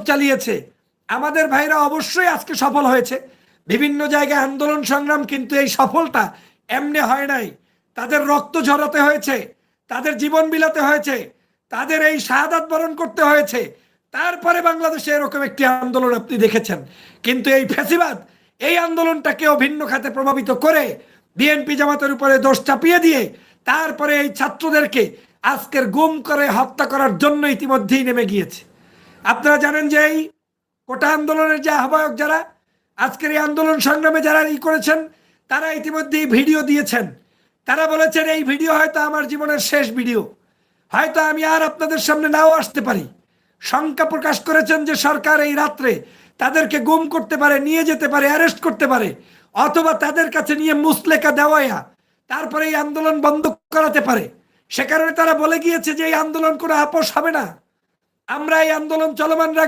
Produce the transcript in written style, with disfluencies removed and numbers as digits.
চালিয়েছে। আমাদের ভাইরা অবশ্যই আজকে সফল হয়েছে। বিভিন্ন জায়গায় আন্দোলন সংগ্রাম, কিন্তু এই সফলটা এমনি হয় নাই। তাদের রক্ত ঝরাতে হয়েছে, তাদের জীবন বিলাতে হয়েছে, তাদের এই শাহাদাত বরণ করতে হয়েছে। তারপরে বাংলাদেশে এরকম একটি আন্দোলন আপনি দেখেছেন। কিন্তু এই ফ্যাসিবাদ এই আন্দোলনটাকেও ভিন্ন খাতে প্রভাবিত করে বিএনপি জামাতের উপরে দোষ চাপিয়ে দিয়ে তারপরে এই ছাত্রদেরকে আজকের গুম করে হত্যা করার জন্য ইতিমধ্যেই নেমে গিয়েছে। আপনারা জানেন যে এই কোটা আন্দোলনের যে আহ্বায়ক যারা, আজকের এই আন্দোলন সংগ্রামে যারা করেছেন, তারা ইতিমধ্যেই ভিডিও দিয়েছেন। তারা বলেছেন এই ভিডিও হয়তো আমার জীবনের শেষ ভিডিও, হয়তো আমি আর আপনাদের সামনে নাও আসতে পারি। শঙ্কা প্রকাশ করেছেন যে সরকার এই রাত্রে তাদেরকে গুম করতে পারে, নিয়ে যেতে পারে, অ্যারেস্ট করতে পারে, অথবা তাদের কাছে নিয়ে মুসলেকা দেওয়াইয়া তারপরে এই আন্দোলন বন্ধ করাতে পারে। সে কারণে তারা বলে গিয়েছে যে এই আন্দোলন কোনো আপোষ হবে না, আমরা এই আন্দোলন চলমান রাখবো।